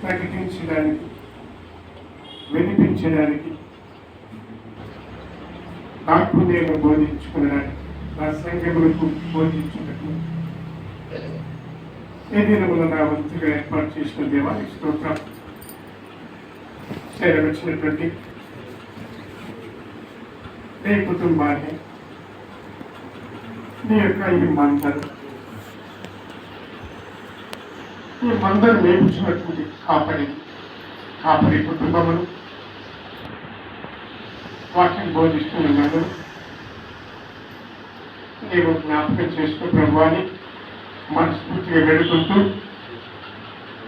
ప్రకటించడానికి, వినిపించడానికి, నాకు నేను బోధించుకునడానికి, నా సంఘములకు బోధించుటకు ఏ దినములో నా వంతుగా ఏర్పాటు చేసిన దేవానికి స్తోత్రం. చేరవచ్చినటువంటి నీ కుటుంబాన్ని, నీ యొక్క ఈ మందరు మేపుచినటువంటి కాపరి కుటుంబములు, వాక్యం బోధిస్తున్న నన్ను నీవు జ్ఞాపకం చేసుకో ప్రభువాని మనస్ఫూర్తిగా వేడుకుంటూ,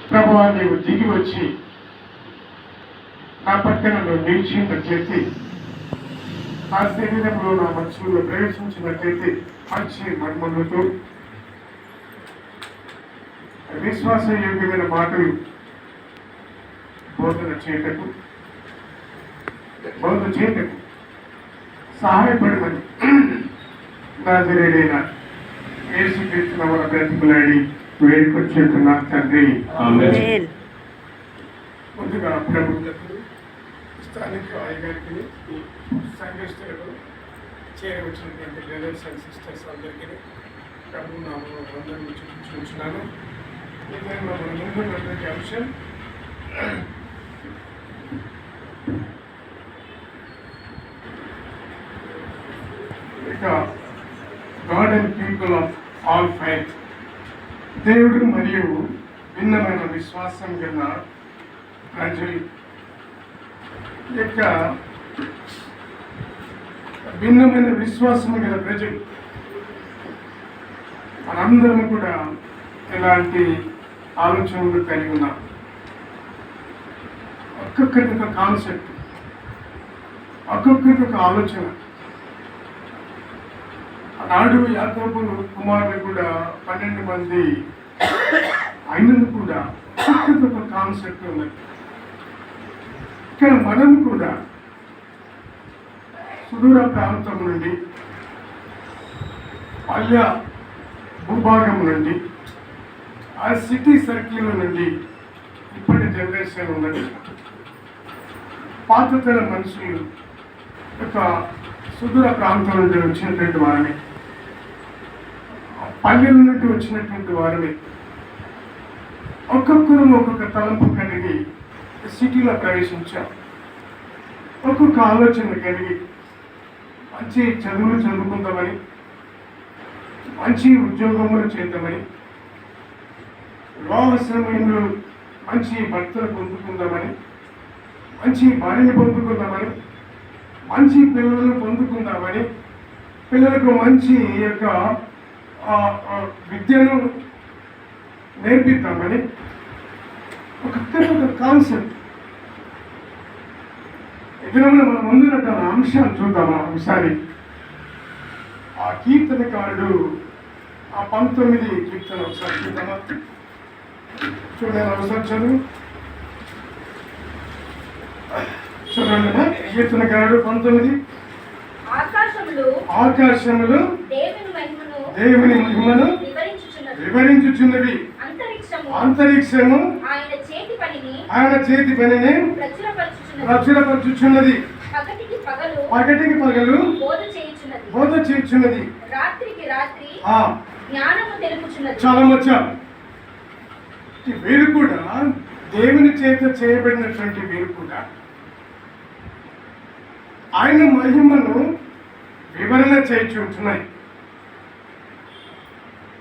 ప్రభువా నీవు దిగి వచ్చి నా పక్కన నువ్వు నిలిచినట్లయితే, ఆ శరీరంలో నా మనసులో ప్రవేశించినట్లయితే మంచి మర్మములతో విశ్వాసయోగ్యమైన మాటలు బోధ చేయటకు సహాయపడమని నాజరేయుడైన యేసుక్రీస్తు నామమున బ్రతిమలాడి వేడుకొచ్చుచున్నాను తండ్రి. ముందుగా ప్రభువులకు, స్థానిక అయ్యగారికి, సంఘస్థులకు, చేరవచ్చినటువంటి బ్రదర్స్ అండ్ సిస్టర్స్ అందరికీ ప్రభు నామమున వందనములు చూపించుకుంటున్నాను. మన ముందున్నటువంటి అంశం ఇక God and people of all faith, దేవుడు మరియు భిన్నమైన విశ్వాసం గల ప్రజలు. యొక్క భిన్నమైన విశ్వాసం గల ప్రజలు మనందరం కూడా ఎలాంటి ఆలోచనలు కలిగి ఉన్నాం. ఒక్కొక్కరికి ఒక కాన్సెప్ట్, ఒక్కొక్కరికి ఒక ఆలోచన. ఆనాడు యాకోబు కుమారులు కూడా 12 మంది అయినందుకు కూడా ఒక్కొక్కరికి ఒక కాన్సెప్ట్ ఉన్నది. ఇక్కడ మనం కూడా సుదూర ప్రాంతం నుండి, పల్లె భూభాగం నుండి, ఆ సిటీ సర్కిల్ నుండి ఇప్పటి జనరేషన్ ఉన్నది. పాతతర మనుషులు ఒక సుదూర ప్రాంతం నుండి వచ్చినటువంటి వారిని, పల్లెల నుండి వచ్చినటువంటి వారిని, ఒక్కొక్కరు ఒక్కొక్క తలంపు కలిగి సిటీలో ప్రవేశించాం. ఒక్కొక్క ఆలోచన కలిగి మంచి చదువులు చదువుకుందామని, మంచి ఉద్యోగములు చేద్దామని, వివాహ సమయంలో మంచి భర్తలు పొందుకుందామని, మంచి భార్యను పొందుకుందామని, మంచి పిల్లలను పొందుకుందామని, పిల్లలకు మంచి యొక్క విద్యను నేర్పిద్దామని ఒక కాన్సెప్ట్. ఎదురమైన మన ముందున్న అంశాలు చూద్దామా ఒకసారి. ఆ కీర్తనకారుడు ఆ 19 కీర్తన ఒకసారి చూద్దామా. చూడండి, ఒకసారి చూడండి. కీర్తనకారుడు 19. ఆకాశములు దేవుని మహిమను వివరించుచున్నవి, అంతరిక్షము ఆయన చేతి పనిని ప్రచురపరచుచున్నది, పగటికి పగలు బోధ చేయుచున్నది, చాలా వచ్చారు. వీరు కూడా దేవుని చేత చేయబడినటువంటి వీరు కూడా ఆయన మహిమను వివరణ చేయుచుంటున్నాయి.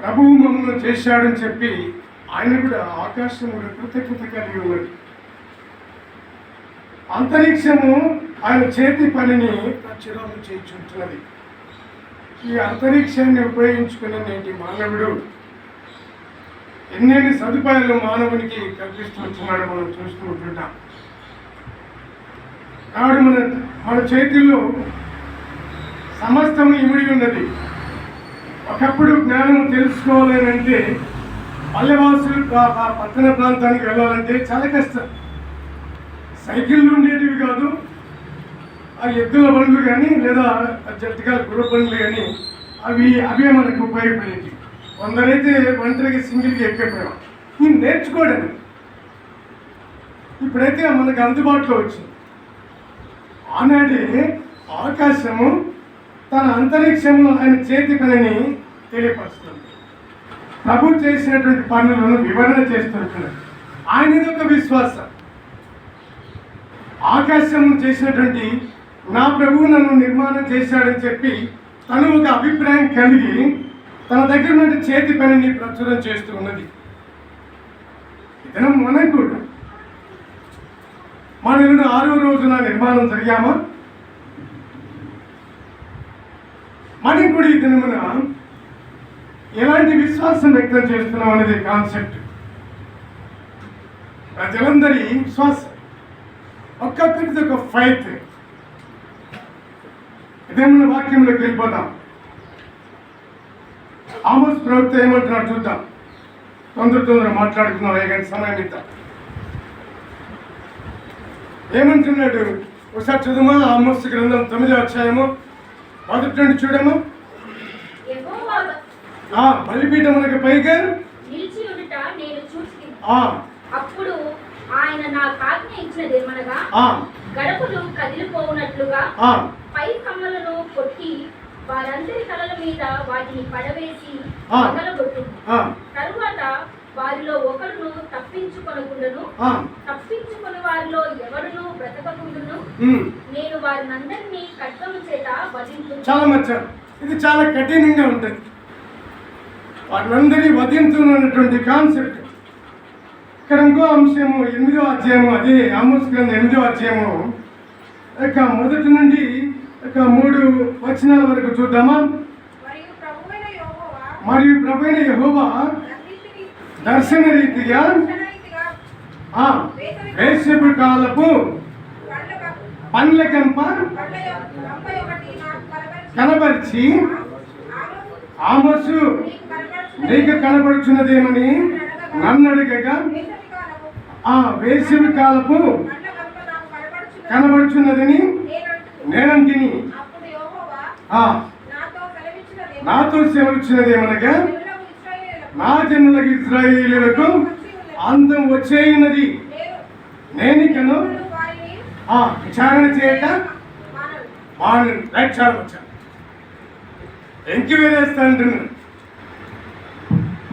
ప్రభువు మమ్మల్ని చేశాడని చెప్పి ఆయన కూడా ఆకాశంలో కృతజ్ఞత కలిగి ఉన్నది. అంతరిక్షము ఆయన చేతి పనిని ప్రచురం చేయుచుంటున్నది. ఈ అంతరిక్షాన్ని ఉపయోగించుకునే నేటి మానవుడు ఎన్నెన్ని సదుపాయాలు మానవునికి కల్పిస్తుంటున్నాడో మనం చూస్తూ ఉంటుంటాం. నాడు మన చేతుల్లో సమస్తము ఇమిడి ఉన్నది. ఒకప్పుడు జ్ఞానం తెలుసుకోవాలని అంటే పల్లెవాసులు పట్టణ ప్రాంతానికి వెళ్ళాలంటే చాలా కష్టం. సైకిళ్ళు ఉండేటివి కాదు, ఆ ఎద్దుల బండ్లు కానీ లేదా జట్టుకాల గుర్ర బండ్లు కానీ అవే మనకు ఉపయోగపడేవి. కొందరైతే ఒంటరికి సింగిల్గా ఎక్కిపోయాం. ఈ నేర్చుకోవడానికి ఇప్పుడైతే మనకు అందుబాటులో వచ్చింది. ఆనాడే ఆకాశము తన అంతరిక్షంలో ఆయన చేతి పనిని తెలియపరుస్తుంది. ప్రభు చేసినటువంటి పనులను వివరణ చేస్తుంటున్నారు. ఆయనది ఒక విశ్వాసం. ఆకాశం చేసినటువంటి నా ప్రభువు నన్ను నిర్మాణం చేశాడని చెప్పి తను ఒక అభిప్రాయం కలిగి తన దగ్గర నుండి చేతి పనిని ప్రచురం చేస్తూ ఉన్నది. ఇతను మనం కూడా మన ఇల్లు 6వ రోజున నిర్మాణం జరిగామా? మనం కూడా ఈ దినమున ఎలాంటి విశ్వాసం వ్యక్తం చేస్తున్నాం అనేది కాన్సెప్ట్. ప్రజలందరి విశ్వాసం, ఒక్కొక్కరిది ఒక ఫైట్. ఇదేమన్నా వాక్యంలోకి వెళ్ళిపోతాం. ఆమోస్ ప్రవక్త ఏమంటున్నాడు చూద్దాం. తొందర మాట్లాడుతున్నాం, కానీ సమయం ఇంత. ఏమంటున్నాడు ఒకసారి చదువుమా. ఆమోస్ గ్రంథం 9వ అధ్యాయము 1 నుండి చూడము. బలిపీఠమునకు పైగా నిలిచి ఉండుట నేను చూసి, అప్పుడు ఆయన నాకు ఆజ్ఞ ఇచ్చినదేమనగా, గడపలు కదిలిపోవునట్లుగా పై కమ్మలను కొట్టి వారందరి తలల మీద వాటిని పడవేసి పగలగొట్టు. తరువాత వారిలో ఒకరును తప్పించుకొనకుండాను, తప్పించుకుని వారిలో ఎవరును బ్రతకకుండాను నేను వారినందరినీ ఖడ్గము చేత వధించు. చాలా మంచి, ఇది చాలా కఠినంగా ఉంటుంది. వారినందరినీ వధించున్నటువంటి కాన్సెప్ట్. ఇక్కడ ఇంకో అంశము 8వ అధ్యాయము, అదే ఆమోస్ గ్రంథం 8వ అధ్యాయము 1 నుండి 3 వచనాల వరకు చూద్దామా. మరియు ప్రభువైన యెహోవా దర్శన రీతిగా వేసవి కాలపు పండ్ల గంప కనబరిచి, ఆమోసు నీకు కనబడుచున్నదేమని నన్ను అడగగా, వేసవి కాలపు కనబడుచున్నదని నేనంటిని. నాతో సెలవిచ్చినదేమనగా, నా జనులకు ఇశ్రాయేలీయులకు అంతం వచ్చేయున్నది. నేనికను విచారణ చేయక చాలా వచ్చాను. ఎంక్వైరీ వేస్తా అంటున్నాడు.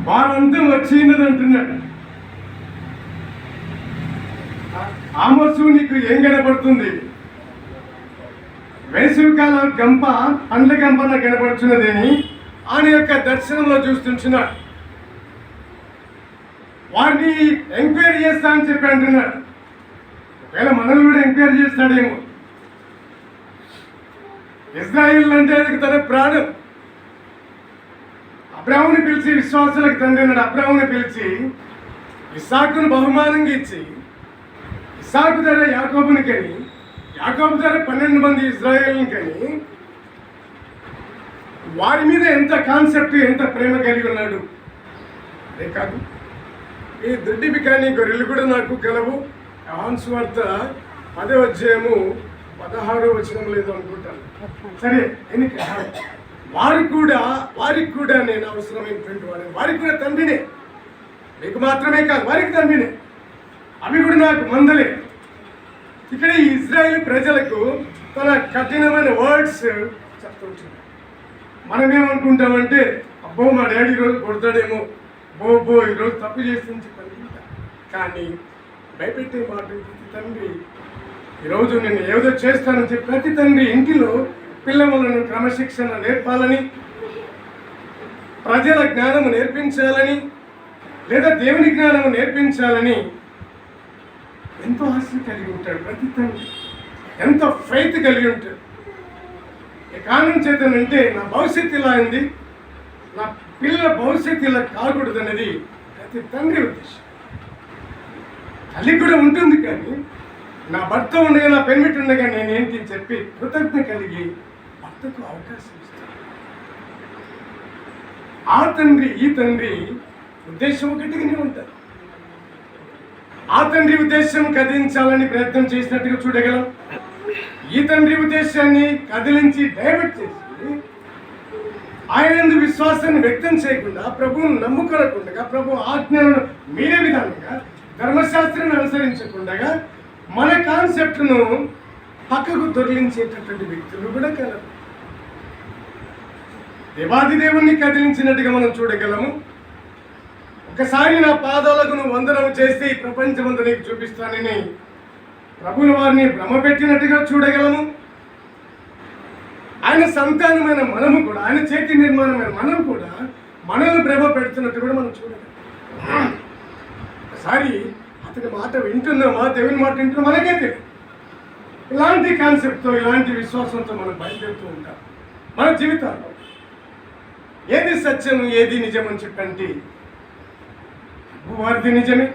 వారంతం వచ్చినది అంటున్నాడు. ఆమోసు నీకు ఏం కనబడుతుంది? వేసవికాల గంప, పండ్ల గంప నాకు కనబడుతున్నదని ఆయన యొక్క దర్శనంలో చూస్తుంటున్నాడు. వారిని ఎంక్వైరీ చేస్తా అని చెప్పి అంటున్నాడు. ఒకవేళ మనల్ని కూడా ఎంక్వైరీ చేస్తాడేమో. ఇజ్రాయిల్ అంటే అది తన ప్రాణం. అబ్రాహాముని పిలిచి విశ్వాసులకు తండ్రి అన్నాడు. అబ్రాహాముని పిలిచి ఇస్సాకును బహుమానంగా ఇచ్చి, ఇస్సాకు ధర యాకోబుని కని, యాకోబు ధర 12 మంది ఇజ్రాయేల్ని కని, వారి మీద ఎంత కాన్సెప్ట్, ఎంత ప్రేమ కలిగి ఉన్నాడు. అదే కాదు, ఈ దొడ్డివి కానీ గొర్రెలు కూడా నాకు కలవు. యోహాను సువార్త 10వ అధ్యాయము 16వ వచనం లేదు అనుకుంటాను. సరే, ఎన్నిక వారికి కూడా నేను అవసరమైనటువంటి వాడిని. వారికి కూడా తండ్రినే, మీకు మాత్రమే కాదు, వారికి తండ్రినే. అవి కూడా నాకు మందలే. ఇక్కడ ఈ ఇజ్రాయేల్ ప్రజలకు తన కఠినమైన వర్డ్స్ చెప్తుంటున్నాడు. మనమేమనుకుంటామంటే, అబ్బో మా డాడీ ఈరోజు కొడతాడేమో, బో ఈరోజు తప్పు చేస్తుంది చెప్పండి. కానీ భయపెట్టే మాట ప్రతి తండ్రి ఈరోజు నేను ఏదో చేస్తానని చెప్పి ప్రతి తండ్రి ఇంటిలో పిల్లలను క్రమశిక్షణ నేర్పాలని, ప్రజల జ్ఞానము నేర్పించాలని, లేదా దేవుని జ్ఞానము నేర్పించాలని ఎంతో ఆశ కలిగి ఉంటాడు ప్రతి తండ్రి. ఎంతో ఫెయిత్ కలిగి ఉంటాడు. ఈ కారణం చేతనంటే నా భవిష్యత్తు ఇలా ఉంది, నా పిల్లల భవిష్యత్తు ఇలా కాకూడదు అనేది ప్రతి తండ్రి ఉద్దేశం. తల్లి కూడా ఉంటుంది, కానీ నా భర్త ఉండగా, నా పెనిమిటి ఉండగా నేనేంటి అని చెప్పి కృతజ్ఞత కలిగి భర్తకు అవకాశం ఇస్తాను. ఆ తండ్రి ఈ తండ్రి ఉద్దేశం ఒకటిగానే ఉంటారు. ఆ తండ్రి ఉద్దేశం కదిలించాలని ప్రయత్నం చేసినట్టుగా చూడగలం. ఈ తండ్రి ఉద్దేశాన్ని కదిలించి డైవర్ట్ చేసి ఆయన విశ్వాసాన్ని వ్యక్తం చేయకుండా, ప్రభువును నమ్ముకోకుండా, ప్రభు ఆజ్ఞలను మీరే విధానంగా ధర్మశాస్త్రాన్ని అనుసరించకుండా మన కాన్సెప్ట్ను పక్కకు దొరిలించేటటువంటి వ్యక్తులు కూడా కలరు. దేవాది దేవుణ్ణి కదిలించినట్టుగా మనం చూడగలము. ఒకసారి నా పాదాలకు నువ్వు వందనం చేస్తే ఈ ప్రపంచమంతా నీకు చూపిస్తానని ప్రభువుల వారిని భ్రమపెట్టినట్టుగా చూడగలము. ఆయన సంతానమైన మనము కూడా, ఆయన చేతి నిర్మాణమైన మనం కూడా మనల్ని భ్రమ పెడుతున్నట్టు కూడా మనం చూడగలం. ఒకసారి అతని మాట వింటున్నామా, దేవుని మాట వింటున్నా మనకే తెలియదు. ఇలాంటి కాన్సెప్ట్తో, ఇలాంటి విశ్వాసంతో మనం బయలుదేరుతూ ఉంటాం మన జీవితాల్లో. ఏది సత్యం, ఏది నిజం అని చెప్పంటే ప్రభువారిది నిజమే,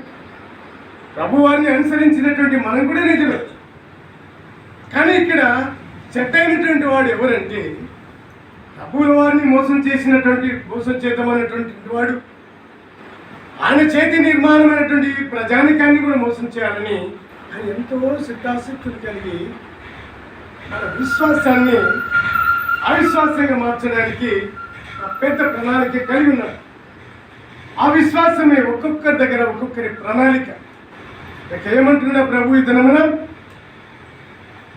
ప్రభువారిని అనుసరించినటువంటి మనం కూడా నిజమే. కానీ ఇక్కడ చెడ్డైనటువంటి వాడు ఎవరంటే ప్రభువుల వారిని మోసం చేద్దామన్నటువంటి వాడు, ఆయన చేతి నిర్మాణమైనటువంటి ప్రజానికాన్ని కూడా మోసం చేయాలని ఆయన ఎంతో సిద్ధాశక్తులు కలిగి మన విశ్వాసాన్ని అవిశ్వాసంగా మార్చడానికి పెద్ద ప్రణాళిక కలిగి ఉన్నారు. ఆ విశ్వాసమే ఒక్కొక్కరి దగ్గర ఒక్కొక్కరి ప్రణాళిక. ఇక ఏమంటున్నా ప్రభు ఈ దినమున,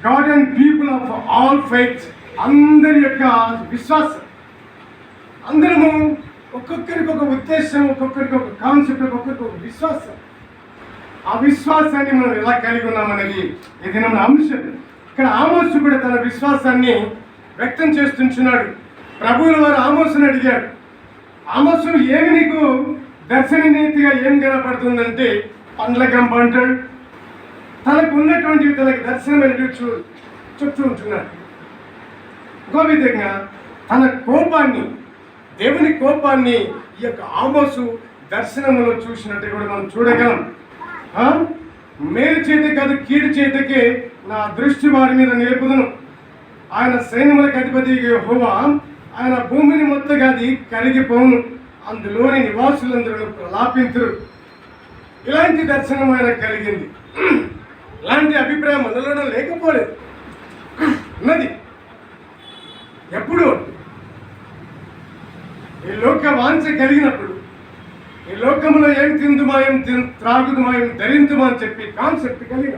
God and people of all faiths, అందరి యొక్క విశ్వాసం, అందరము ఒక్కొక్కరికి ఒక ఉద్దేశం, ఒక్కొక్కరికి ఒక కాన్సెప్ట్, ఒక్కొక్కరికి ఒక విశ్వాసం. ఆ విశ్వాసాన్ని మనం ఎలా కలిగి ఉన్నామనేది ఇది మన అంశం. ఇక్కడ ఆమోసు కూడా తన విశ్వాసాన్ని వ్యక్తం చేస్తుంటున్నాడు. ప్రభువుల వారు ఆమోసుని అడిగాడు, ఆమోసు ఏమి నీకు దర్శన నీతిగా ఏం కనపడుతుందంటే పండ్ల గంప అంటాడు. తనకు ఉన్నటువంటి తనకు దర్శనం చెప్తూ ఉంటున్నాడు. ఇంకో విధంగా తన కోపాన్ని, దేవుని కోపాన్ని ఈ యొక్క ఆమోసు దర్శనంలో చూసినట్టు కూడా మనం చూడగలం. మేలు చేత కాదు కీడు చేతకే నా దృష్టి వారి మీద నిలుపుదను. ఆయన సైన్యములకు అధిపతి యెహోవా, ఆయన భూమిని మొత్తగా అది కరిగిపోవును, అందులోని నివాసులందరూ ప్రలాపింతురు. ఇలాంటి దర్శనం ఆయన కలిగింది. ఇలాంటి అభిప్రాయం మనలోనే లేకపోలేదు, ఉన్నది. ఎప్పుడు ఈ లోక వాంఛ కలిగినప్పుడు, ఈ లోకంలో ఏం తిందుమా, ఏం త్రాగుదుమా, ఏం ధరిందుమా అని చెప్పి కాన్సెప్ట్ కలిగిన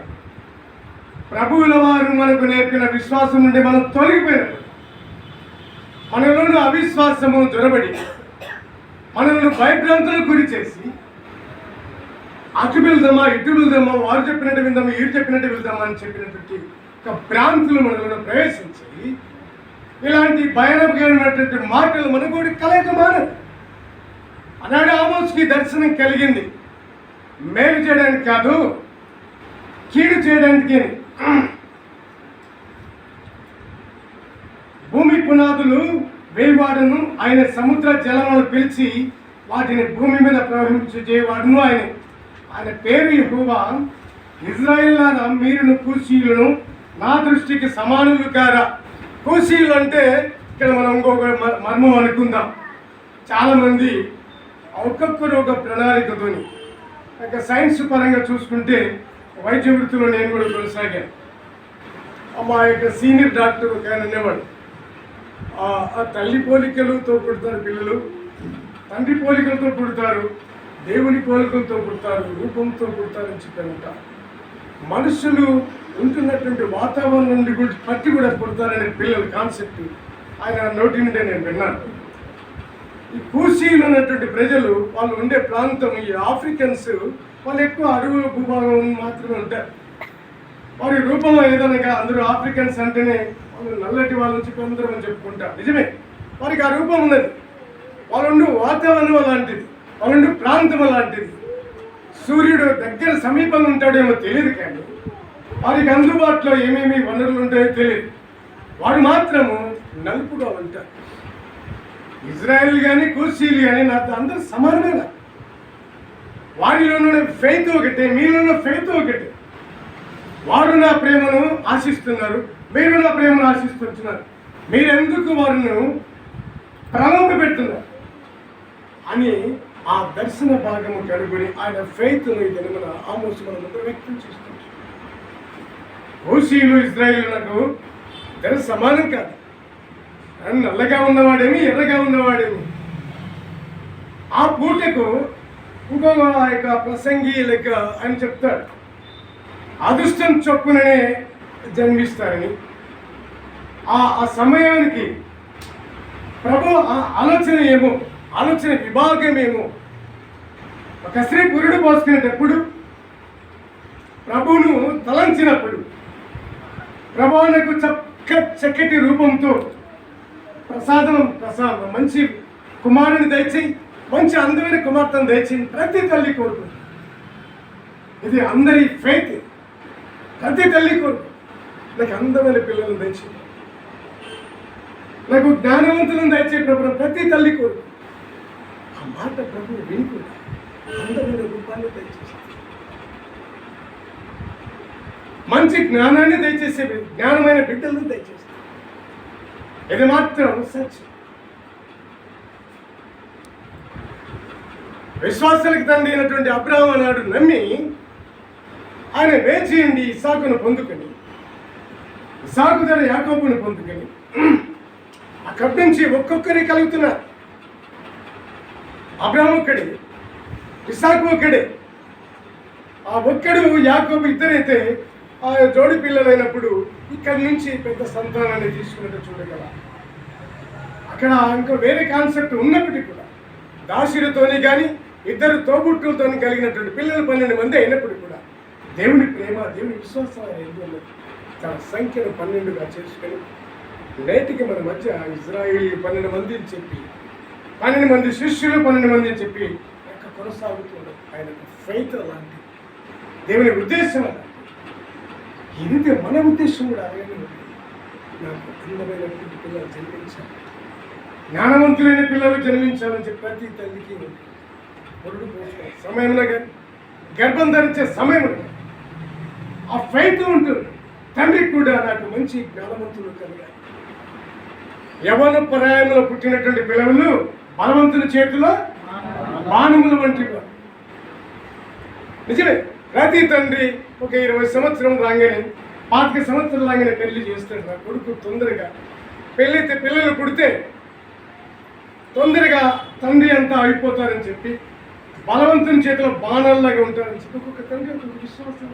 ప్రభువుల వారు మనకు నేర్పిన విశ్వాసం నుండి మనం తొలగిపోయినప్పుడు, మనలోని అవిశ్వాసము జొరబడి మనల్ని భయభ్రాంతులకు గురి చేసి అటు వెళ్దామా, ఇటు వెళ్దామా, వారు చెప్పినట్టు వెళ్దామా, వీరు చెప్పినట్టు వెళ్దామా అని చెప్పినటువంటి ఒక భ్రాంతులు మనలో ప్రవేశించి ఇలాంటి భయానకమైనటువంటి మాటలు మనకు కలగ మానదు. ఆనాడు ఆమోసుకి దర్శనం కలిగింది, మేలు చేయడానికి కాదు, కీడు చేయడానికి. భూమి పునాదులు వేయవాడును, ఆయన సముద్ర జలములను పిలిచి వాటిని భూమి మీద ప్రవహించేవాడును ఆయన. ఆయన పేరు యెహోవా. ఇజ్రాయేలులారా, మీరును కూషీయులను నా దృష్టికి సమానులు కారా. కూషీయులు అంటే ఇక్కడ మనం ఇంకొక మర్మం అనుకుందాం. చాలామంది ఒక్కొక్కరు ఒక ప్రణాళికతోని, ఇక సైన్స్ పరంగా చూసుకుంటే వైద్య వృత్తిలో నేను కూడా కొనసాగాను. మా యొక్క సీనియర్ డాక్టర్ ఒక ఆయన అనేవాడు, ఆ తల్లి పోలికలతో పుడతారు పిల్లలు, తండ్రి పోలికలతో పుడతారు, దేవుని పోలికలతో పుడతారు, రూపంతో పుడతారని చెప్పారంట. మనుషులు ఉంటున్నటువంటి వాతావరణం నుండి పట్టి కూడా పుడతారనే పిల్లల కాన్సెప్ట్ ఆయన నోటి నుండే నేను విన్నాను. ఈ కూషీలు ఉన్నటువంటి ప్రజలు, వాళ్ళు ఉండే ప్రాంతం, ఈ ఆఫ్రికన్స్, వాళ్ళు ఎక్కువ అడవి భూభాగం మాత్రమే ఉంటారు. వారి రూపంలో ఏదనగా అందరూ ఆఫ్రికన్స్ అంటేనే వాళ్ళు నల్లటి వాళ్ళ నుంచి కొందరం అని చెప్పుకుంటారు. నిజమే, వారికి ఆ రూపం ఉన్నది. వాళ్ళుండు వాతావరణం అలాంటిది, వాళ్ళుండు ప్రాంతం అలాంటిది. సూర్యుడు దగ్గర సమీపంలో ఉంటాడేమో తెలియదు, కానీ వారికి అందుబాటులో ఏమేమి వనరులు ఉంటాయో తెలియదు. వాడు మాత్రము నలుపుగా ఉంటారు. ఇజ్రాయెల్ కానీ కూషీలు కానీ నాతో అందరూ సమానమైన, వారిలోనే ఫెయిత్ ఒకటే, మీలోనే ఫెయిత్ ఒకటే. వారు నా ప్రేమను ఆశిస్తున్నారు, మీరు నా ప్రేమను ఆశిస్తున్నారు, మీరెందుకు వారిని ప్రలోభ పెడుతున్నారు అని ఆ దర్శన భాగము కనుగొని ఆయన ఫెయిత్ను ఈ దినమున ఆమోసు మన ముందు వ్యక్తం చేస్తున్నారు. కూషీలు ఇజ్రాయేలులకు ఇద్దరు సమానం కాదు. నల్లగా ఉన్నవాడేమి, ఎర్రగా ఉన్నవాడేమి. ఆ పూటకు ఇంకొక ఆ యొక్క ప్రసంగి లెక్క అని చెప్తాడు, అదృష్టం చొప్పుననే జన్మిస్తారని. ఆ సమయానికి ప్రభు ఆలోచన ఏమో, ఆలోచన విభాగం ఏమో. ఒక స్త్రీ పురుడు పోసుకునేటప్పుడు, ప్రభువును తలంచినప్పుడు, ప్రభువునకు చక్కటి రూపంతో ప్రసాదం మంచి కుమారుని దయచేయి, మంచి అందమైన కుమార్తెను దయచేయి ప్రతి తల్లి కోరుకుంటుంది. ఇది అందరి ఫెయిత్. ప్రతి తల్లి కోరుకుంటుంది, నాకు అందమైన పిల్లలను దయచేయి, నాకు జ్ఞానవంతులను దయచే ప్రభు ప్రతి తల్లి కోరుకుంటుంది. ఆ మాట ప్రభు వినుకుంటా అందమైన రూపాన్ని దయచేసి, మంచి జ్ఞానాన్ని దయచేసే జ్ఞానమైన బిడ్డలను దయచేసి, ఇది మాత్రం సత్యం. విశ్వాసాలకు తండ్రి అయినటువంటి అబ్రహాము నాడు నమ్మి ఆయన వేచియండి ఇస్సాకును పొందుకొని, ఇస్సాకు ద్వారా యాకోబును పొందుకొని అక్కడి నుంచి ఒక్కొక్కరి కలుగుతున్నారు. అబ్రహాము ఒక్కడే, ఇస్సాకు ఒక్కడే. ఆ ఒక్కడు యాకోబు ఇద్దరైతే ఆ జోడి పిల్లలైనప్పుడు ఇక్కడి నుంచి పెద్ద సంతానాన్ని తీసుకున్నట్టు చూడగల. అక్కడ ఇంకా వేరే కాన్సెప్ట్ ఉన్నప్పటికీ కూడా దాసులతోని కానీ ఇద్దరు తోబుట్టులతోని కలిగినటువంటి పిల్లలు 12 మంది అయినప్పుడు కూడా దేవుని ప్రేమ, దేవుని విశ్వాసాలు తన సంఖ్యను 12గా చేసుకొని నేటికి మన మధ్య ఇజ్రాయేల్ 12 మందిని చెప్పి, 12 మంది శిష్యులు 12 మందిని చెప్పి కొనసాగుతున్నారు. ఆయన ఫెయిత్ అలాంటి, దేవుని ఉద్దేశం అలాంటి. ఇది మన ఉద్దేశం కూడా అలాగే ఉంది. నాకు అందమైనటువంటి పిల్లలు జన్మించాలి, జ్ఞానవంతులైన పిల్లలు జన్మించాలని చెప్పి ప్రతి తల్లికి పొరుడు పోసిన సమయంలో కానీ గర్భం ధరించే సమయంలో ఆ ఫెయిత్ ఉంటుంది. తండ్రికి కూడా నాకు మంచి జ్ఞానవంతులు కలిగారు. యవ్వన పరాయంలో పుట్టినటువంటి పిల్లలు బలవంతుని చేతిలో బాణముల వంటి వారు. నిజమే, ప్రతి తండ్రి ఒక 20 సంవత్సరం రాగానే 25 సంవత్సరం రాగానే పెళ్లి చేస్తాడు. నా కొడుకు తొందరగా పెళ్ళైతే పిల్లలు పుడితే తొందరగా తండ్రి అంతా అయిపోతారని చెప్పి బలవంతుని చేతిలో బాణాల్లాగా ఉంటారని చెప్పి ఒక్కొక్క తండ్రి ఒక విశ్వాసం.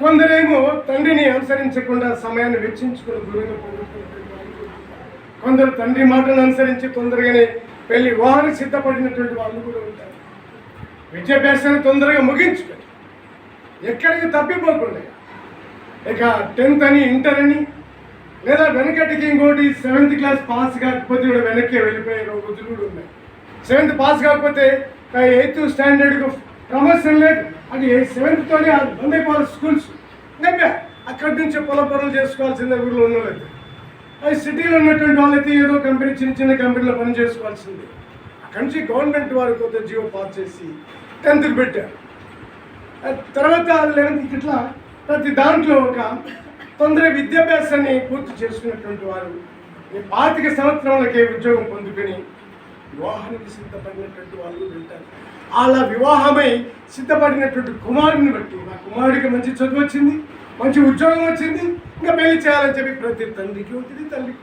కొందరేమో తండ్రిని అనుసరించకుండా సమయాన్ని వెచ్చించుకుని దూరంగా పోగొట్టుకుంటారు. కొందరు తండ్రి మాటను అనుసరించి తొందరగానే పెళ్లి వివాహానికి సిద్ధపడినటువంటి వాళ్ళు కూడా ఉంటారు. విద్యాభ్యాసాన్ని తొందరగా ముగించుకొని ఎక్కడికి తప్పిపోకుండా ఇక 10th అని, ఇంటర్ అని, లేదా వెనకటికి ఇంకోటి 7th క్లాస్ పాస్ కాకపోతే కూడా వెనక్కి వెళ్ళిపోయే రోజులు కూడా ఉన్నాయి. 7th పాస్ కాకపోతే 8th స్టాండర్డ్కు ప్రమోషన్ లేదు, అది 7th బంద్ అయిపోవాలి స్కూల్స్. ఇంకా అక్కడి నుంచి పొల పనులు చేసుకోవాల్సిందే ఊళ్ళో ఉన్నలేదు. అది సిటీలో ఉన్నటువంటి వాళ్ళైతే ఏదో కంపెనీ, చిన్న కంపెనీలో పని చేసుకోవాల్సిందే. అక్కడి నుంచి గవర్నమెంట్ వారు కొంత జీవో పాస్ చేసి 10th పెట్టారు. తర్వాత 11th ఇట్లా ప్రతి దాంట్లో ఒక తొందర విద్యాభ్యాసాన్ని పూర్తి చేసుకున్నటువంటి వారు 25 సంవత్సరాలకే ఉద్యోగం పొందుకొని వివాహానికి సిద్ధపడినటువంటి వాళ్ళు ఉంటారు. అలా వివాహమై సిద్ధపడినటువంటి కుమారుని బట్టి నా కుమారుడికి మంచి చదువు వచ్చింది, మంచి ఉద్యోగం వచ్చింది, ఇంకా పెళ్లి చేయాలని చెప్పి ప్రతి తండ్రికి ఉంటుంది. తల్లి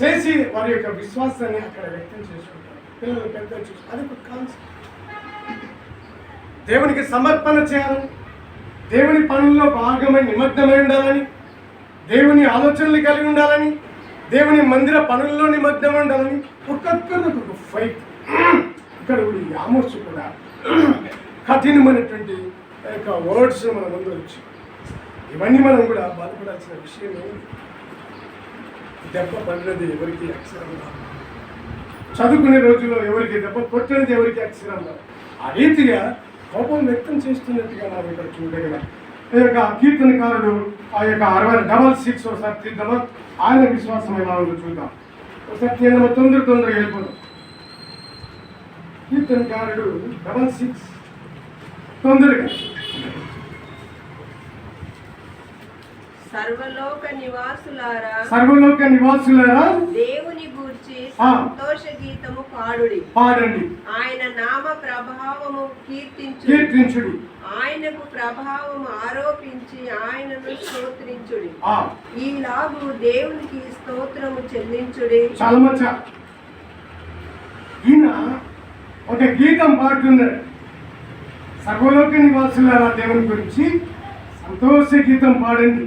చేసి వారి యొక్క విశ్వాసాన్ని అక్కడ వ్యక్తం చేసుకుంటారు. పిల్లలు పెద్ద చూసి అది ఒక కాన్సెప్ట్. దేవునికి సమర్పణ చేయాలని, దేవుని పనుల్లో భాగమై నిమగ్నమై ఉండాలని, దేవుని ఆలోచనలు కలిగి ఉండాలని, దేవుని మందిర పనుల్లో నిమగ్నమై ఉండాలని ఒక్కొక్కరు ఒక ఫైట్. ఇక్కడ ఆమోస్ కూడా కఠినమైనటువంటి యొక్క వర్డ్స్ మన ముందు వచ్చి ఇవన్నీ మనం కూడా బాధపడాల్సిన విషయం ఏమి. దెబ్బ పడినది ఎవరికి అక్షరం రాదు, చదువుకునే రోజుల్లో ఎవరికి దెబ్బ కొట్టినది ఎవరికి అక్షరం రాదు. ఆ రీతిగా కోపం వ్యక్తం చేస్తున్నట్టుగా మనం ఇక్కడ చూడగలం. ఈ యొక్క కీర్తనకారుడు ఆ యొక్క 66 ఒకసారి తీద్దామా, ఆయన విశ్వాసం ఎలా ఉందో చూద్దాం. ఒకసారి తీద్దామా, తొందరగా వెళ్ళిపోదాం. కీర్తనకారుడు 66 తొందరగా. సర్వలోక నివాసులారా దేవుని గూర్చి సంతోష గీతము పాడండి. ఆయన నామ ప్రభావము కీర్తించుడి. ఆయనకు ప్రభావము ఆరోపించి ఆయనను స్తోత్రించుడి. ఈలాగు దేవునికి స్తోత్రము చెల్లించుడి. చాలా మంచి. ఈయన ఒక గీతం పాడుతున్నాడు. సర్వలోక నివాసులారా దేవుని గురించి సంతోష గీతం పాడండి,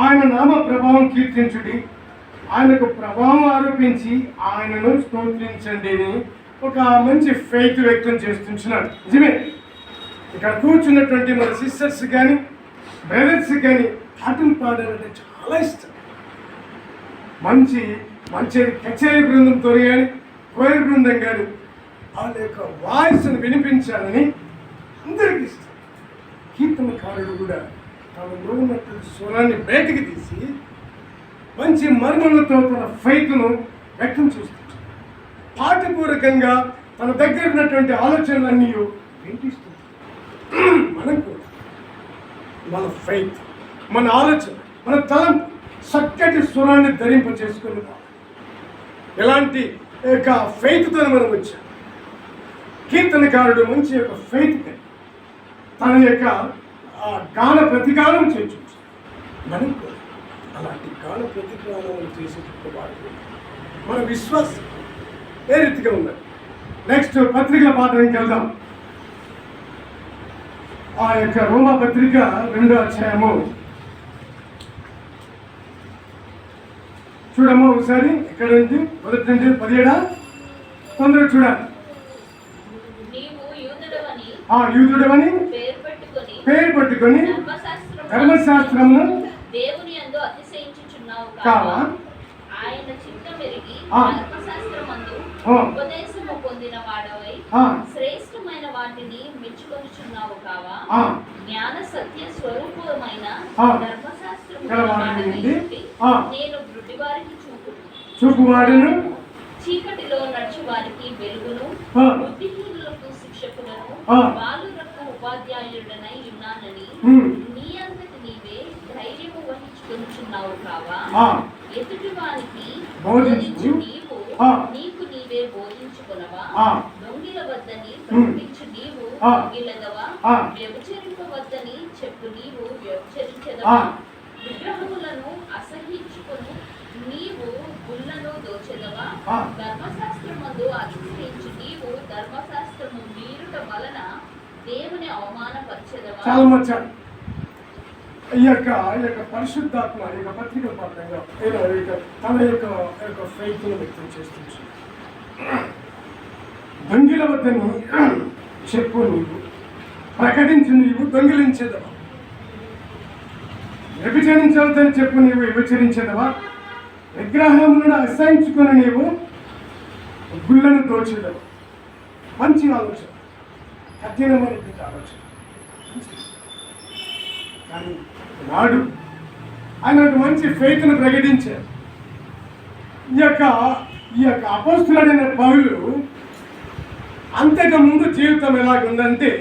ఆయన నామ ప్రభావం కీర్తించుడి, ఆయనకు ప్రభావం ఆరోపించి ఆయనను స్తోత్రించండి అని ఒక మంచి ఫెయిత్ వ్యక్తం చేస్తున్నాడు. నిజమే, ఇక్కడ కూర్చున్నటువంటి మన సిస్టర్స్ కానీ బ్రదర్స్ కానీ పాటలు పాడాలంటే చాలా ఇష్టం. మంచి మంచి కచేరీ బృందంతో కానీ కోయర్ బృందం కానీ వాళ్ళ యొక్క వాయిస్ను వినిపించాలని అందరికీ ఇష్టం. కీర్తనకారుడు కూడా తనలో ఉన్నటువంటి స్వరాన్ని బయటికి తీసి మంచి మర్మలతో తన ఫైట్ను వ్యక్తం చేస్తుంటాడు. పాఠపూర్వకంగా తన దగ్గర ఉన్నటువంటి ఆలోచనలన్నీ వినిపిస్తుంది. మనం కూడా మన ఫైట్, మన ఆలోచన, మన తలం చక్కటి స్వరాన్ని ధరింప చేసుకుని ఎలాంటి యొక్క ఫైట్తో మనం వచ్చాం. కీర్తనకారుడు మంచి యొక్క ఫైట్ తన యొక్క గాన ప్రతిగానం చేయొచ్చు. మనం కూడా అలాంటి గాన ప్రతిగానం చేసేటప్పుడు మన విశ్వాసం ఏ రీతిగా ఉన్నది. నెక్స్ట్ పత్రికల పాఠానికి వెళ్దాం. ఆ యొక్క రోమా పత్రిక 2వ అధ్యాయము చూడమ్మా ఒకసారి. ఎక్కడ ఉంది? 1 నుంచి 17 తొందరగా చూడాలి. యూదుడవని పేరు పట్టుకొని ధర్మశాస్త్రమును దేవుని యందు అతిశయించుచున్నావు కావా? ఆయన చిత్తమెరిగి ధర్మశాస్త్రమందు ఉపదేశము పొందిన వాడవై శ్రేష్టమైన వాటిని మెచ్చుకొనుచున్నావు కావా? జ్ఞాన సత్య స్వరూపమైన ధర్మశాస్త్రము నేను గుడ్డివారికి చూపువాడును, చీకటిలో నడిచి వారికి వెలుగును, బుద్ధిహీనులకు శిక్షకులను, బాలురకు ఉపాధ్యాయుడనై ఉన్నానని నీ అంతటి నీవే ధైర్యము వహించుకొనుచున్నావు కావా? ఎదుటి వారికి బోధించు నీవు నీకు నీవే బోధించుకొనవా? దొంగిల వద్దని ప్రకటించు నీవు దొంగిలదవా? వ్యభిచరింపవద్దని చెప్పు నీవు వ్యభిచరించదవా? విగ్రహములను అసహించుకొను నీవు గుళ్ళను దోచెదవా? ధర్మశాస్త్రమందు అతిశయించు నీవు ధర్మశాస్త్రము మీరుట వలన దేవుని అవమానపరచెదవా? ఈ యొక్క పరిశుద్ధాత్మ ఈ యొక్క పత్రిక పరంగా తన యొక్క ఫెయిత్ను వ్యక్తం చేస్తుంది. దొంగిల వద్దని చెప్పు నీవు, ప్రకటించు నీవు దొంగిలించేదవా? వ్యభిచరించవద్దని చెప్పు నీవు వ్యభిచరించేదవా? విగ్రహములను అసహించుకుని నీవు గుళ్ళను దోచేదవా? మంచి ఆలోచన, కఠినమైనటువంటి ఆలోచన. కానీ నాడు ఆయన మంచి ఫెయిత్ను ప్రకటించారు. ఈ యొక్క అపోస్తులైన పౌలు అంతకు ముందు జీవితం ఎలాగుందంటే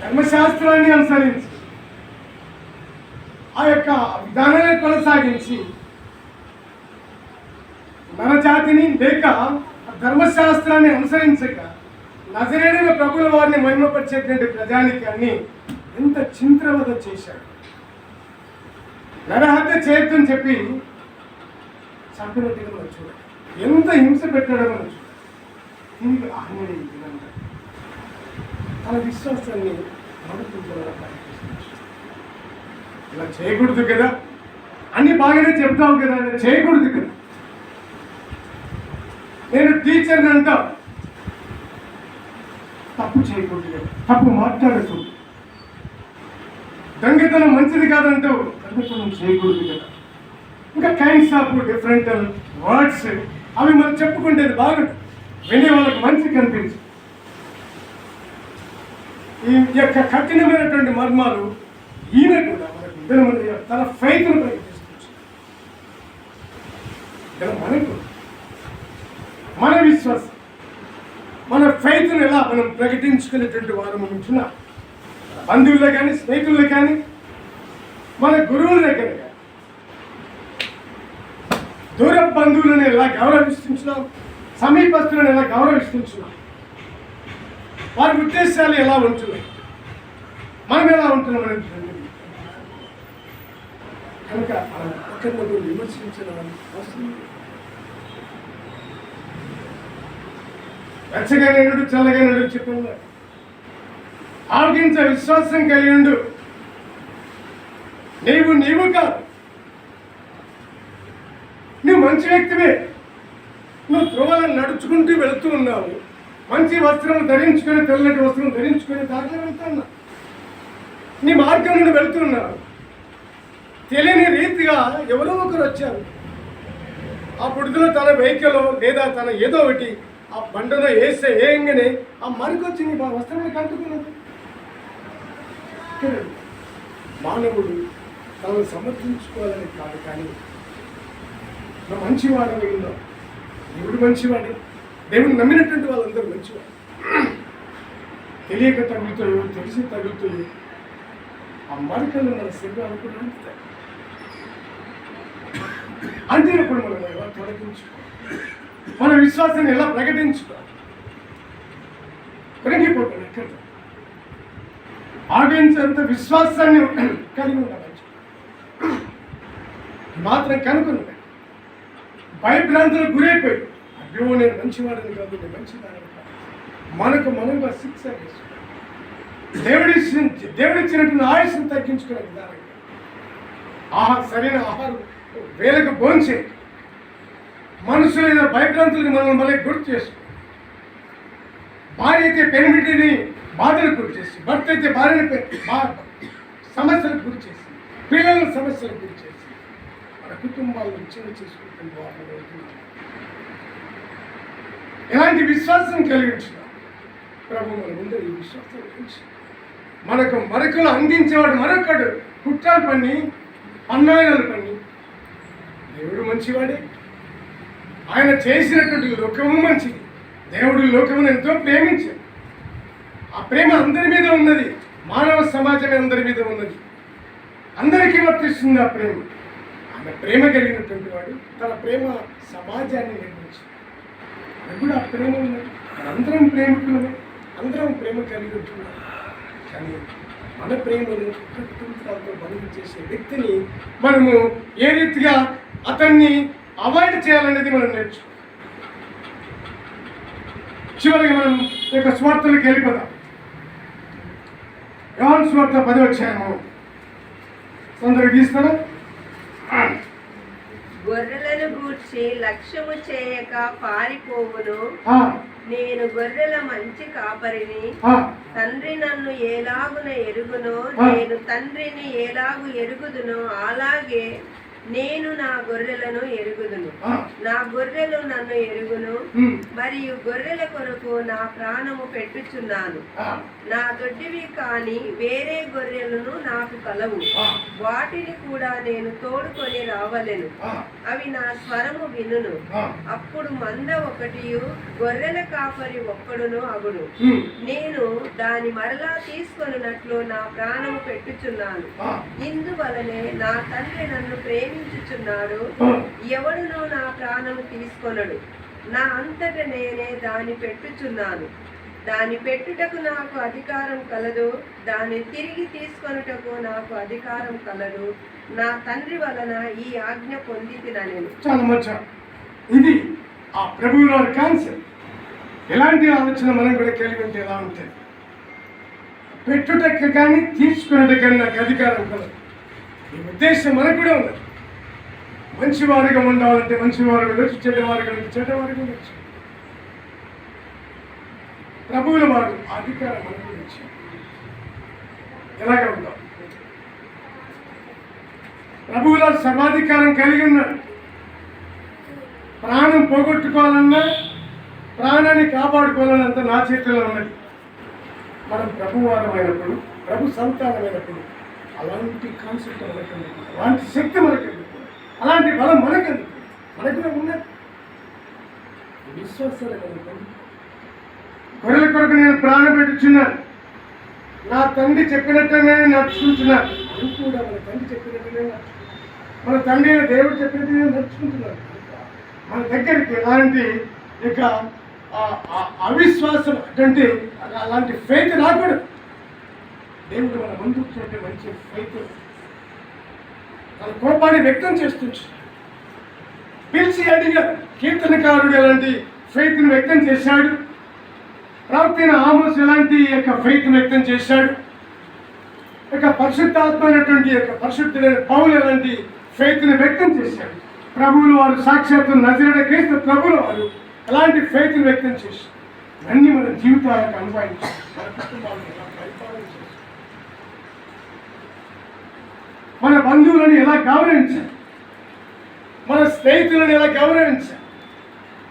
ధర్మశాస్త్రాన్ని అనుసరించి ఆ యొక్క విధానాన్ని కొనసాగించి నరజాతిని లేక ధర్మశాస్త్రాన్ని అనుసరించక నజరేయుడైన ప్రభువుల వారిని మహిమపరిచేటువంటి ప్రజానికాన్ని ఎంత చింత్రవద చేశాడు. నరహత్య చేయొద్దని చెప్పి చంపినట్టుగా మనం చూడాలి. ఎంత హింస పెట్టాడో మనం చూడాలి. తిరిగి ఆంజనేయ విధంగా తన విశ్వాసాన్ని నడుపుకోవాలని ప్రయత్నిస్తున్నాడు. ఇలా చేయకూడదు కదా, అన్ని బాగానే చెప్తావు కదా, చేయకూడదు కదా. నేను టీచర్ని అంటా, తప్పు చేయకూడదు కదా, తప్పు మాట్లాడకూడదు. దొంగతనం మంచిది కాదంటావు, దొంగతనం చేయకూడదు కదా. ఇంకా కైండ్స్ ఆఫ్ డిఫరెంట్ వర్డ్స్ అవి మనం చెప్పుకుంటే బాగుంటుంది, వినే వాళ్ళకి మంచి కనిపించు. ఈ యొక్క కఠినమైనటువంటి మర్మాలు ఈయన కూడా మనకు తన ఫెయిత్ను ప్రకటిస్తుంది. మనకు మన విశ్వాసం, మన ఫెయిత్ను ఎలా మనం ప్రకటించుకునేటువంటి వారు ఉంటున్నాం. బంధువుల్లో కానీ, స్నేహితుల్లో కానీ, మన గురువుల దగ్గర కానీ, దూర బంధువులను ఎలా గౌరవిస్తున్నాం, సమీపస్తులను ఎలా గౌరవిస్తున్నాం, వారి ఉద్దేశాలు ఎలా ఉంటున్నాయి, మనం ఎలా ఉంటున్నాం అనేది కనుక ఒకరినొకరు విమర్శించడం అవసరం. వెచ్చగా నడు చల్లగా నడు చెప్పాను. ఆవగించ విశ్వాసం కలిగి ఉండు. నీవు కాదు, నువ్వు మంచి వ్యక్తివే. నువ్వు త్రోవలను నడుచుకుంటూ వెళుతూ ఉన్నావు. మంచి వస్త్రం ధరించుకొని, తెల్లటి వస్త్రం ధరించుకొని దారిలో వెళ్తున్నావు. నీ మార్గం నుండి వెళుతున్నావు. తెలియని రీతిగా ఎవరో ఒకరు వచ్చారు. ఆ బుడిదలో తన వెహికల్ లేదా తన ఏదో ఒకటి ఆ బండలో వేయంగానే ఆ మరికొచ్చి నీ వస్త్రాన్ని కంటుకున్నది. మానవుడు తనను సమర్థించుకోవాలని కాదు, కానీ నా మంచివాడని ఉన్నావు. దేవుడు మంచివాడు. దేవుడు నమ్మినటువంటి వాళ్ళందరూ మంచివాడు. తెలియక తగులుతాయో తెలిసి తగులుతాయో ఆ మరికలు మన శరీరాలు కూడా అంటుతాయి. అంతేనప్పుడు మనం ఎలా తొలగించుకోవాలి, మన విశ్వాసాన్ని ఎలా ప్రకటించుకోవాలి. కరిగిపోతాం ఎక్కడ ఆగించేంత విశ్వాసాన్ని కలిగి ఉండాలి. మాత్రం కనుక్కున్నాడు. భయభ్రాంతులకు గురైపోయి అయ్యో నేను మంచివాడిని కాదు, నేను మంచివాడిని కాదు, మనకు శిక్ష దేవుడిచ్చినటువంటి ఆయుష్ను తగ్గించుకునే విధానంగా సరైన ఆహారం వేలకు భోంచే మనుషులైన భయభ్రాంతులకు మనం మళ్ళీ గుర్తు చేసుకో. భార్య అయితే పెనిమిటిని బాధలకు గురి చేసి, భర్త అయితే భార్యని సమస్యలకు గురి చేసి, పిల్లలను సమస్యలకు గురి చేసి మన కుటుంబాలను చిన్న చేసుకుంటున్న వాళ్ళు ఎలాంటి విశ్వాసం కలిగించిన ప్రభు మన ముందు ఈ విశ్వాసం గురించి మనకు మరొకలు అందించేవాడు మరొకడు కుట్రాలు పని అన్యాయాలు పని. దేవుడు మంచివాడే. ఆయన చేసినటువంటి లోకము మంచిది. దేవుడు లోకమును ఎంతో ప్రేమించాడు. ఆ ప్రేమ అందరి మీద ఉన్నది. మానవ సమాజమే అందరి మీద ఉన్నది. అందరికీ వర్తిస్తుంది ఆ ప్రేమ. ఆయన ప్రేమ కలిగినటువంటి వాడు తన ప్రేమ సమాజాన్ని నిర్మించాడు. అది కూడా ఆ ప్రేమ ఉన్నది. అందరం ప్రేమికులమే, అందరం ప్రేమ కలిగి ఉంటున్నాం. కానీ మన ప్రేమను కుటుంబాలతో బంధు చేసే వ్యక్తిని మనము ఏ రీతిగా అతన్ని అవాయిడ్ చేయాలనేది మనం నేర్చుకోవాలి. చివరికి మనం ఈ యొక్క స్వార్థలకు వెళ్ళిపోదాం. యోహాను సువార్త 10వ అధ్యాయము తొందరగా తీస్తారా? గొర్రెలను గూర్చి లక్ష్యము చేయక పారిపోవును. నేను గొర్రెల మంచి కాపరిని. తండ్రి నన్ను ఎలాగున ఎరుగునో, నేను తండ్రిని ఎలాగు ఎరుగుదునో అలాగే నేను నా గొర్రెలను ఎరుగుదును. నా గొర్రెలు నన్ను ఎరుగును, మరియు గొర్రెల కొరకు నా ప్రాణము పెట్టుచున్నాను. నా దొడ్డివి కాని వేరే గొర్రెలను నాకు కలవు. వాటిని కూడా నేను తోడుకొని రావలెను. అవి నా స్వరము వినును. అప్పుడు మంద ఒకటియు గొర్రెల కాపరి ఒక్కడును అగుడు. నేను దాని మరలా తీసుకొనున్నట్లు నా ప్రాణము పెట్టుచున్నాను. ఇందువలనే నా తండ్రి నన్ను ప్రేమించుచున్నాడు. ఎవడును నా ప్రాణము తీసుకొనడు. నా అంతట నేనే దాన్ని పెట్టుచున్నాను. దాన్ని పెట్టుటకు నాకు అధికారం కలదు, దాన్ని తిరిగి తీసుకొనుటకు నాకు అధికారం కలదు. నా తండ్రి వలన ఈ ఆజ్ఞ పొందితినెను. చాలా మంచి. ఇది ఆ ప్రభువు వారి కాన్సెప్ట్. ఎలాంటి ఆలోచన మనం కూడా కలిగి ఉంటే ఎలా ఉంటుంది? పెట్టుటకు కానీ తీసుకునేటకు కానీ నాకు అధికారం కలదు. ఈ ఉద్దేశం మనకు కూడా ఉన్నది. మంచివారిగా ఉండాలంటే మంచివారు ఉండొచ్చు, చెడ్డవారుగా చెడ్డవారుగా ఉండొచ్చు. ప్రభువుల వారు అధికారం మనకు గురించి ఎలాగ ఉందాం? ప్రభువుల సర్వాధికారం కలిగి ఉన్నాడు. ప్రాణం పోగొట్టుకోవాలన్నా ప్రాణాన్ని కాపాడుకోవాలన్నంత నా చేతిలో ఉన్నది. మనం ప్రభువారమైనప్పుడు, ప్రభు సంతానమైనప్పుడు అలాంటి కాన్సెప్ట్ మనకు, అలాంటి శక్తి మనకు, అలాంటి బలం మనకు కూడా ఉన్నది. విశ్వాసాలు గొర్రెల కొరకు నేను ప్రాణం పెట్టుచున్నాను. నా తండ్రి చెప్పినట్టునే నడుచుకుంటున్నాను. అది కూడా మన తండ్రి చెప్పినట్టునే మన తండ్రి అయిన దేవుడు చెప్పినట్టునే నడుచుకుంటున్నాను. మన దగ్గరికి ఎలాంటి ఇక అవిశ్వాసం అంటే అలాంటి ఫెయిత్ రాకూడదు. దేవుడు మన ముందుంటే మంచి ఫెయిత్, తన కోపాన్ని వ్యక్తం చేస్తుంది. పిలిచి అడిగాడు. కీర్తనకారుడు ఎలాంటి ఫెయిత్ని వ్యక్తం చేశాడు. ప్రవక్త అయిన ఆమోస్ ఎలాంటి యొక్క ఫెయిత్ వ్యక్తం చేశాడు, యొక్క పరిశుద్ధాత్మ అయినటువంటి యొక్క పరిశుద్ధుడైన పౌలు ఎలాంటి ఫెయిత్ని వ్యక్తం చేశాడు, ప్రభువులు వారు సాక్షాత్తు నజరేయుడైన క్రీస్తు ప్రభువులు వారు ఎలాంటి ఫెయిత్ని వ్యక్తం చేశారు, అన్ని మన జీవితాలకు అనుభవించాలి, మన కుటుంబాలను ఎలా పరిపాలన చేశారు, మన బంధువులను ఎలా గౌరవించాలి, మన స్నేహితులను ఎలా గౌరవించాలి,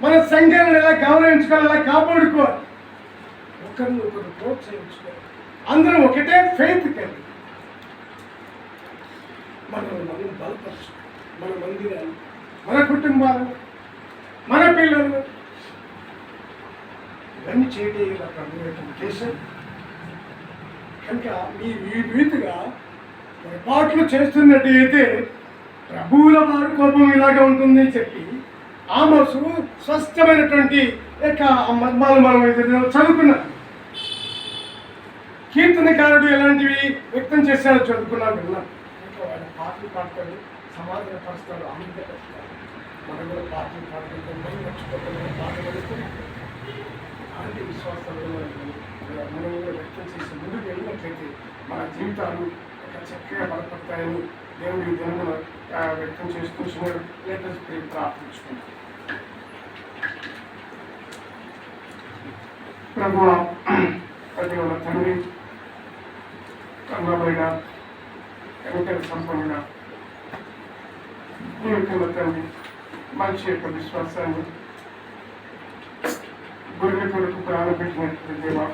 మన సంఘాలను ఎలా గౌరవించుకోవాలి, ఎలా కాపాడుకోవాలి, ఒకరిని ఒకరు ప్రోత్సహించుకోవాలి, అందరం ఒకటే ఫెయిత్ కలిగి మనం బలపరచు, మన మందిరాలు, మన కుటుంబాలు, మన పిల్లలు ఇవన్నీ చేయడం ఉద్దేశం. కనుక ఈ రీతిగా పొరపాట్లు చేస్తున్నట్టయితే ప్రభువుల వారి కోపం ఇలాగా ఉంటుందని చెప్పి ఆమోసు స్పష్టమైనటువంటి యొక్క మర్మాలు మనం చదువుకున్నాం. కీర్తనకారుడు ఎలాంటివి వ్యక్తం చేశారో చదువుకున్నాం, విన్నాం. ఇంకా వాళ్ళ పాటలు పాడతాడు, సమాధాన పరుస్తాడు, ఆనందపరుస్తాడు. మనం కూడా పాటలు పాడుతుంటాం, మర్చిపోతాం, పాటలు అలాంటి విశ్వాసాలు మనం కూడా వ్యక్తం చేసి ముందుకు వెళ్ళినట్లయితే మన జీవితాలు ఒక చక్కగా బలపడతాయని దేవుడి దినమున వ్యక్తం చేస్తున్నాడు. లేటెస్ట్ ప్రార్థించుకుంటాం. ప్రభువా, ప్రతి ఒక్క తండ్రి, కన్నమైన కనికర సంపన్న ఈ యొక్క తండ్రి మనిషి యొక్క విశ్వాసాన్ని గొర్రెల కొరకు ప్రారంభించినటువంటి దేవా,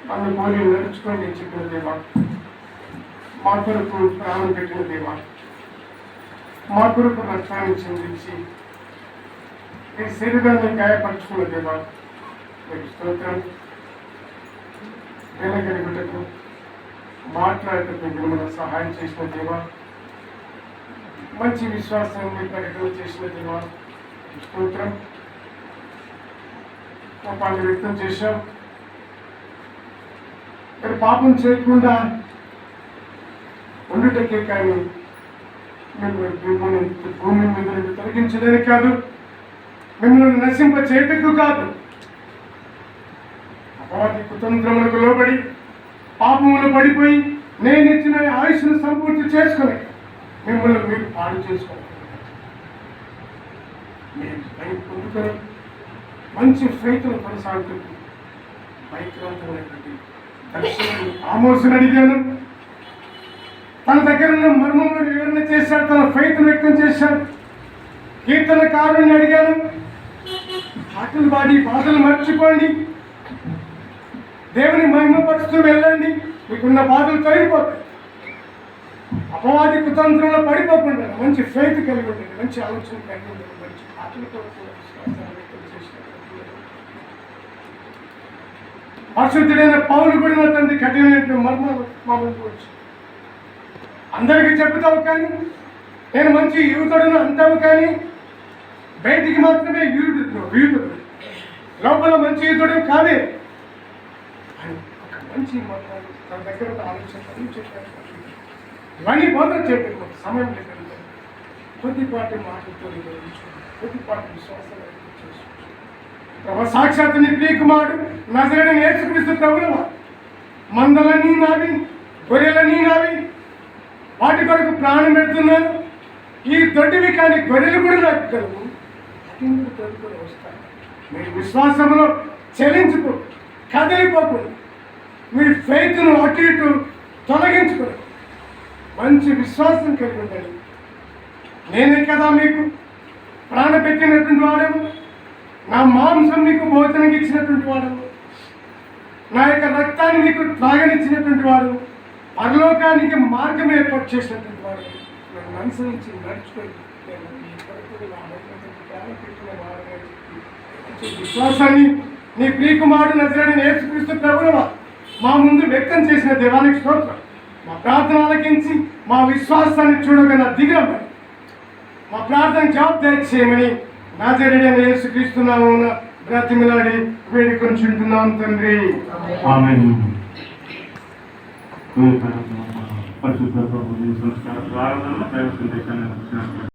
నన్ను పోలి నడుచుకొని చెప్పిన దేవా, మా కొరకు ప్రాణం పెట్టిన దేవా, మా కొరకు రక్తాన్ని చెందించి ఈ శరీరాన్ని గాయపరుచుకున్న దేవా, మీకు స్తోత్రం. వెనగలిగుటకు మాట్లాడటకు మిమ్మల్ని సహాయం చేసిన దేవా, మంచి విశ్వాసాన్ని ప్రకటన చేసిన దేవా, స్తోత్రం. కోపాన్ని వ్యక్తం చేశాం, మరి పాపం చేయకుండా ఉండుటకే కానీ మిమ్మల్ని భూమి మీద తొలగించడానికి కాదు, మిమ్మల్ని నశింప చేయటకు కాదు, అపవాది కుతంత్రములకు లోబడి పాపములు పడిపోయి నేను ఇచ్చిన ఆయుష్ను సంపూర్తి చేసుకుని మిమ్మల్ని మీరు పాడు చేసుకోవాలి. మీరు పైకి పొందుకొని మంచి ఫెయిత్ను కొనసాగుతుంది. పైక్రాంతమైనటువంటి దర్శనాన్ని ఆమోసుని అడిగాను, తన దగ్గర ఉన్న మర్మములను వివరణ చేశాడు, తన ఫెయిత్ను వ్యక్తం చేశాడు. కీర్తనకారుని అడిగాను, పాటలు పాడి బాధలు మర్చిపోండి, దేవుని మహిమపరుస్తూ వెళ్ళండి, మీకున్న బాధలు తొలగిపోతాయి. అపవాది కుతంత్రంలో పడిపోకుండా మంచి ఫెయిత్ కలిగి ఉండండి, మంచి ఆలోచన కలిగి ఉండండి, మంచి పాటలతో పరిశుద్ధుడైన పౌలు కూడా తండ్రి కఠినమైన మర్మాలు మా ముందు వచ్చి అందరికీ చెబుతావు కానీ, నేను మంచి యువతుడును అంటావు కానీ బయటికి మాత్రమే యూతుడు, లోపల మంచి యువతుడు కాదే అని ఒక మంచి మర్మాలు తన దగ్గర ఆలోచన చెప్పారు. ఇవన్నీ బోధన చేయడానికి ఒక సమయం లేదంటే కొద్దిపాటి మాటలతో కొద్దిపాటి విశ్వాసాలు సాక్షాత్తు నీ ప్రియ కుమారుడు నజరేయుడైన యేసుక్రీస్తు ప్రభువు మందలన్నీ నావి, గొర్రెలన్నీ నావి, వాటి కొరకు ప్రాణం పెడుతున్నాను. ఈ దొడ్డివి కానీ గొర్రెలు కూడా నాకు కలుగు, కూడా వస్తాను. మీ విశ్వాసంలో చెల్లించుకో, కదిలిపోకుండా మీ ఫెయిత్ను అటు ఇటు తొలగించుకోండి, మంచి విశ్వాసం కలిగి ఉండండి. నేనే కదా మీకు ప్రాణ పెట్టినటువంటి వాడను, నా మాంసం మీకు భోజనం ఇచ్చినటువంటి వాడు, నా యొక్క రక్తాన్ని మీకు త్రాగనిచ్చినటువంటి వాడు, పరలోకానికి మార్గం ఏర్పాటు చేసినటువంటి వాడు, నన్ను అనుసరించి నడుచుకొని విశ్వాసాన్ని నీ ప్రియకుమారుడు నజరేయుడైన యేసుక్రీస్తు ప్రభువు మా ముందు వ్యక్తం చేసిన దేవానికి స్తోత్రం. మా ప్రార్థన ఆలకించి మా విశ్వాసాన్ని చూడగల దిగం మా ప్రార్థన జవాబు చేయమని నజరేయుడైన యేసుక్రీస్తు నామమున బ్రతిమిలాడి వేడుకొంచుంటున్నాం తండ్రి. ఆమేన్. పరిశుద్ధ ప్రభువు సంస్కార ప్రార్థన